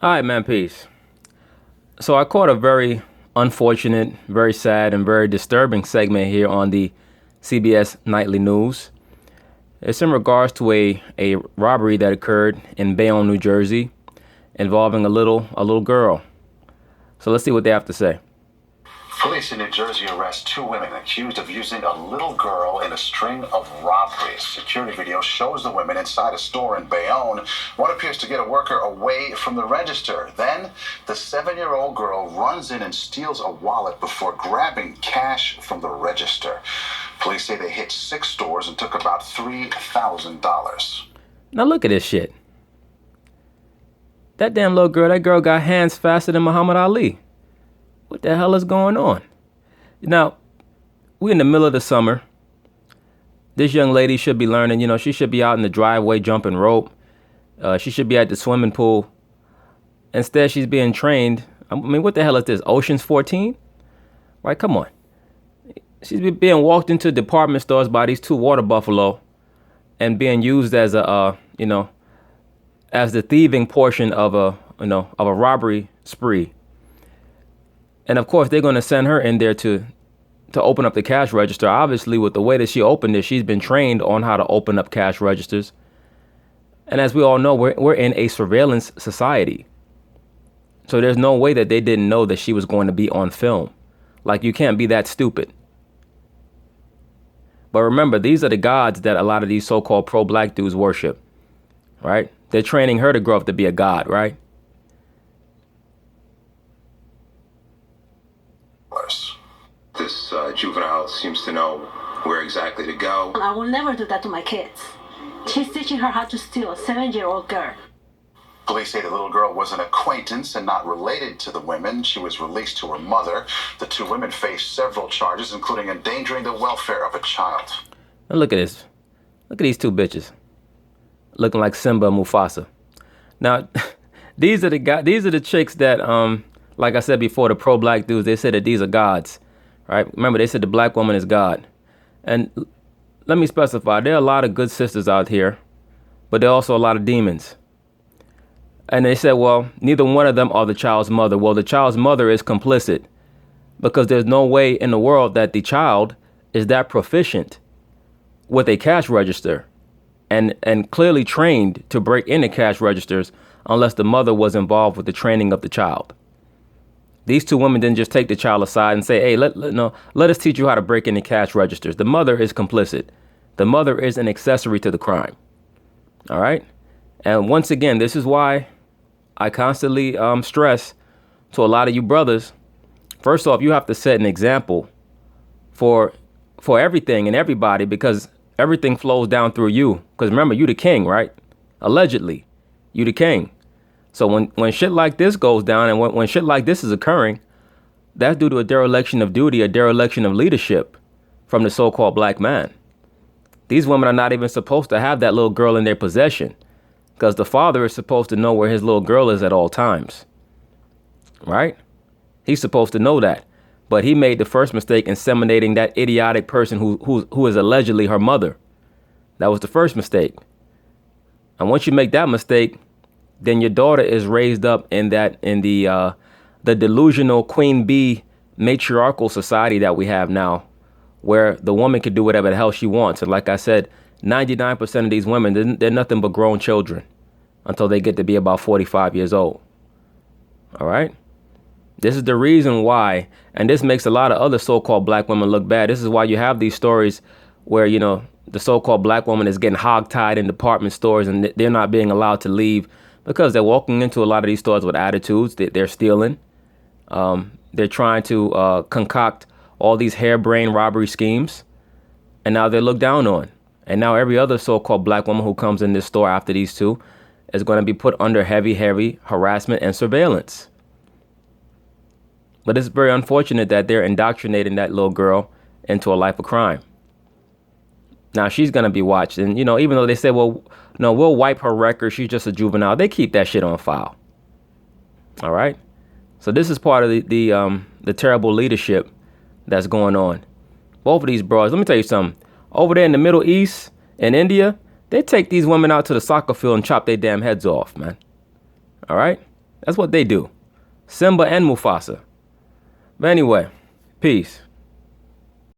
All right, man, peace. So I caught a very unfortunate, very sad, and very disturbing segment here on the CBS Nightly News. It's in regards to a robbery that occurred in Bayonne, New Jersey, involving a little girl. So let's see what they have to say. Police in New Jersey arrest two women accused of using a little girl in a string of robberies. Security video shows the women inside a store in Bayonne. One appears to get a worker away from the register. Then, the 7-year-old girl runs in and steals a wallet before grabbing cash from the register. Police say they hit 6 stores and took about $3,000. Now look at this shit. That damn little girl, that girl got hands faster than Muhammad Ali. What the hell is going on? Now, we're in the middle of the summer. This young lady should be learning, she should be out in the driveway jumping rope. She should be at the swimming pool. Instead, she's being trained. I mean, what the hell is this? Ocean's 14? Right, come on. She's being walked into department stores by these two water buffalo and being used as as the thieving portion of a robbery spree. And of course, they're going to send her in there to open up the cash register. Obviously, with the way that she opened it, she's been trained on how to open up cash registers. And as we all know, we're in a surveillance society. So there's no way that they didn't know that she was going to be on film. Like, you can't be that stupid. But remember, these are the gods that a lot of these so-called pro-black dudes worship, right? They're training her to grow up to be a god, right? This juvenile seems to know where exactly to go. I will never do that to my kids. She's teaching her how to steal a 7-year-old girl. Police say the little girl was an acquaintance and not related to the women. She was released to her mother. The two women face several charges, including endangering the welfare of a child. Now look at this. Look at these two bitches. Looking like Simba and Mufasa. Now, these are the chicks that, like I said before, the pro-black dudes, they said that these are gods, right? Remember, they said the black woman is God. And let me specify, there are a lot of good sisters out here, but there are also a lot of demons. And they said, well, neither one of them are the child's mother. Well, the child's mother is complicit because there's no way in the world that the child is that proficient with a cash register and clearly trained to break into cash registers unless the mother was involved with the training of the child. These two women didn't just take the child aside and say, hey, let us teach you how to break into cash registers. The mother is complicit. The mother is an accessory to the crime. All right. And once again, this is why I constantly stress to a lot of you brothers. First off, you have to set an example for everything and everybody, because everything flows down through you. Because remember, you the king, right? Allegedly, you the king. So when shit like this goes down and when shit like this is occurring, that's due to a dereliction of duty, a dereliction of leadership from the so-called black man. These women are not even supposed to have that little girl in their possession because the father is supposed to know where his little girl is at all times. Right? He's supposed to know that. But he made the first mistake inseminating that idiotic person who is allegedly her mother. That was the first mistake. And once you make that mistake, then your daughter is raised up in the delusional queen bee matriarchal society that we have now, where the woman can do whatever the hell she wants. And like I said, 99% of these women, they're nothing but grown children until they get to be about 45 years old. All right. This is the reason why. And this makes a lot of other so-called black women look bad. This is why you have these stories where, the so-called black woman is getting hogtied in department stores and they're not being allowed to leave because they're walking into a lot of these stores with attitudes. They're stealing. They're trying to concoct all these harebrained robbery schemes. And now they're looked down on. And now every other so-called black woman who comes in this store after these two is going to be put under heavy harassment and surveillance. But it's very unfortunate that they're indoctrinating that little girl into a life of crime. Now she's going to be watched. And, even though they say, well, no, we'll wipe her record. She's just a juvenile. They keep that shit on file. All right. So this is part of the terrible leadership that's going on. Both of these bros. Let me tell you something. Over there in the Middle East and India, they take these women out to the soccer field and chop their damn heads off, man. All right. That's what they do. Simba and Mufasa. But anyway, peace.